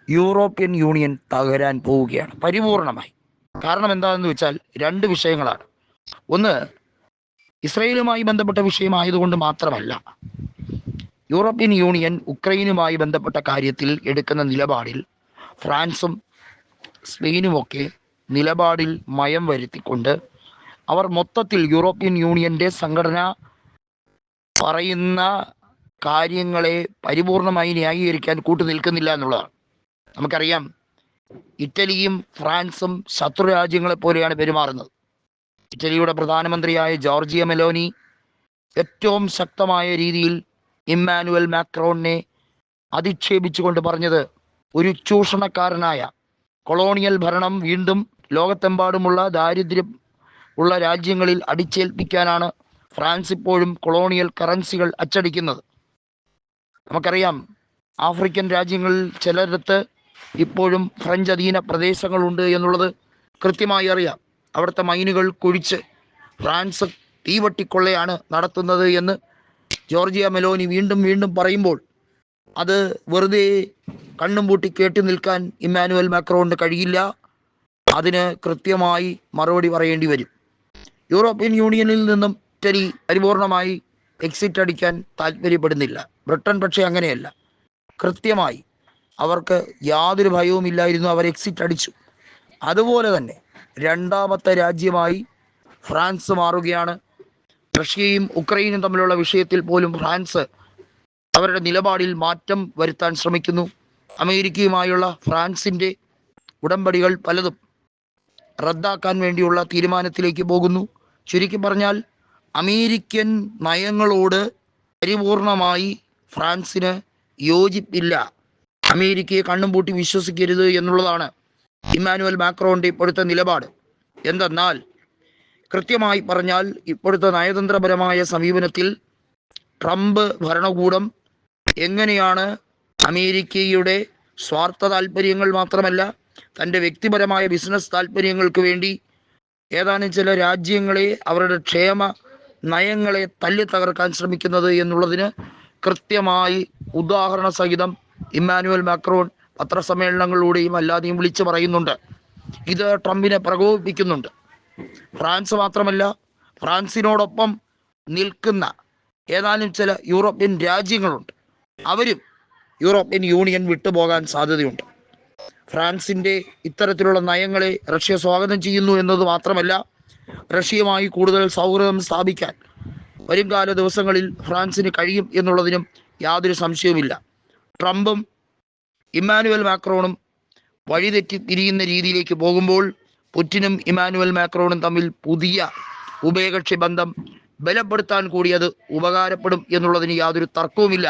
European union തകരാൻ പോവുകയാണ് പരിപൂർണമായി. കാരണം എന്താണെന്ന് വെച്ചാൽ രണ്ട് വിഷയങ്ങളാണ്. ഒന്ന്, ഇസ്രയേലുമായി ബന്ധപ്പെട്ട വിഷയമായതുകൊണ്ട് മാത്രമല്ല, യൂറോപ്യൻ യൂണിയൻ ഉക്രൈനുമായി ബന്ധപ്പെട്ട കാര്യത്തിൽ എടുക്കുന്ന നിലപാടിൽ ഫ്രാൻസും സ്പെയിനുമൊക്കെ നിലപാടിൽ മയം വരുത്തിക്കൊണ്ട് അവർ മൊത്തത്തിൽ യൂറോപ്യൻ യൂണിയൻ്റെ സംഘടന പറയുന്ന കാര്യങ്ങളെ പരിപൂർണമായി ന്യായീകരിക്കാൻ കൂട്ടുനിൽക്കുന്നില്ല എന്നുള്ളതാണ്. നമുക്കറിയാം, ഇറ്റലിയും ഫ്രാൻസും ശത്രു രാജ്യങ്ങളെ പോലെയാണ് പെരുമാറുന്നത്. ഇറ്റലിയുടെ പ്രധാനമന്ത്രിയായ ജോർജിയ മെലോനി ഏറ്റവും ശക്തമായ രീതിയിൽ ഇമ്മാനുവൽ മാക്രോണിനെ അധിക്ഷേപിച്ചുകൊണ്ട് പറഞ്ഞത്, ഒരു ചൂഷണക്കാരനായ കൊളോണിയൽ ഭരണം വീണ്ടും ലോകത്തെമ്പാടുമുള്ള ദാരിദ്ര്യം ഉള്ള രാജ്യങ്ങളിൽ അടിച്ചേൽപ്പിക്കാനാണ് ഫ്രാൻസ് ഇപ്പോഴും കൊളോണിയൽ കറൻസികൾ അച്ചടിക്കുന്നത്. നമുക്കറിയാം, ആഫ്രിക്കൻ രാജ്യങ്ങളിൽ ചിലയിടത്ത് ഇപ്പോഴും ഫ്രഞ്ച് അധീന പ്രദേശങ്ങളുണ്ട് എന്നുള്ളത് കൃത്യമായി അറിയാം. അവിടുത്തെ മൈനുകൾ കുഴിച്ച് ഫ്രാൻസ് തീവട്ടിക്കൊള്ളയാണ് നടത്തുന്നത് എന്ന് ജോർജിയ മെലോനി വീണ്ടും വീണ്ടും പറയുമ്പോൾ അത് വെറുതെ കണ്ണും പൂട്ടി കേട്ടു നിൽക്കാൻ ഇമ്മാനുവൽ മാക്രോണിന് കഴിയില്ല. അതിന് കൃത്യമായി മറുപടി പറയേണ്ടി വരും. യൂറോപ്യൻ യൂണിയനിൽ നിന്നും ഇറ്റലി പരിപൂർണമായി എക്സിറ്റ് അടിക്കാൻ താല്പര്യപ്പെടുന്നില്ല. ബ്രിട്ടൻ പക്ഷേ അങ്ങനെയല്ല. കൃത്യമായി അവർക്ക് യാതൊരു ഭയവുമില്ലായിരുന്നു, അവർ എക്സിറ്റ് അടിച്ചു. അതുപോലെ തന്നെ രണ്ടാമത്തെ രാജ്യമായി ഫ്രാൻസ് മാറുകയാണ്. റഷ്യയും ഉക്രൈനും തമ്മിലുള്ള വിഷയത്തിൽ പോലും ഫ്രാൻസ് അവരുടെ നിലപാടിൽ മാറ്റം വരുത്താൻ ശ്രമിക്കുന്നു. അമേരിക്കയുമായുള്ള ഫ്രാൻസിൻ്റെ ഉടമ്പടികൾ പലതും റദ്ദാക്കാൻ വേണ്ടിയുള്ള തീരുമാനത്തിലേക്ക് പോകുന്നു. ചുരുക്കി പറഞ്ഞാൽ, അമേരിക്കൻ നയങ്ങളോട് പരിപൂർണമായി ഫ്രാൻസിന് യോജിപ്പില്ല. അമേരിക്കയെ കണ്ണും പൂട്ടി വിശ്വസിക്കരുത് എന്നുള്ളതാണ് ഇമ്മാനുവൽ മാക്രോണിൻ്റെ ഇപ്പോഴത്തെ നിലപാട്. എന്തെന്നാൽ കൃത്യമായി പറഞ്ഞാൽ, ഇപ്പോഴത്തെ നയതന്ത്രപരമായ സമീപനത്തിൽ ട്രംപ് ഭരണകൂടം എങ്ങനെയാണ് അമേരിക്കയുടെ സ്വാർത്ഥ താല്പര്യങ്ങൾ മാത്രമല്ല തൻ്റെ വ്യക്തിപരമായ ബിസിനസ് താല്പര്യങ്ങൾക്ക് വേണ്ടി ഏതാനും ചില രാജ്യങ്ങളെ, അവരുടെ ക്ഷേമ നയങ്ങളെ തല്ലി തകർക്കാൻ ശ്രമിക്കുന്നത് എന്നുള്ളതിന് കൃത്യമായി ഉദാഹരണ സഹിതം ഇമ്മാനുവൽ മാക്രോൺ പത്രസമ്മേളനങ്ങളിലൂടെയും അല്ലാതെയും വിളിച്ചു പറയുന്നുണ്ട്. ഇത് ട്രംപിനെ പ്രകോപിപ്പിക്കുന്നുണ്ട്. ഫ്രാൻസ് മാത്രമല്ല, ഫ്രാൻസിനോടൊപ്പം നിൽക്കുന്ന ഏതാനും ചില യൂറോപ്യൻ രാജ്യങ്ങളുണ്ട്. അവരും യൂറോപ്യൻ യൂണിയൻ വിട്ടുപോകാൻ സാധ്യതയുണ്ട്. ഫ്രാൻസിൻ്റെ ഇത്തരത്തിലുള്ള നയങ്ങളെ റഷ്യ സ്വാഗതം ചെയ്യുന്നു എന്നത് മാത്രമല്ല, റഷ്യയുമായി കൂടുതൽ സൗഹൃദം സ്ഥാപിക്കാൻ വരുംകാല ദിവസങ്ങളിൽ ഫ്രാൻസിന് കഴിയും എന്നുള്ളതിനും യാതൊരു സംശയവുമില്ല. ട്രംപും ഇമ്മാനുവൽ മാക്രോണും വഴിതെറ്റി തിരിയുന്ന രീതിയിലേക്ക് പോകുമ്പോൾ പുടിനും ഇമ്മാനുവൽ മാക്രോണും തമ്മിൽ പുതിയ ഉഭയകക്ഷി ബന്ധം ബലപ്പെടുത്താൻ കൂടി അത് ഉപകാരപ്പെടും എന്നുള്ളതിന് യാതൊരു തർക്കവുമില്ല.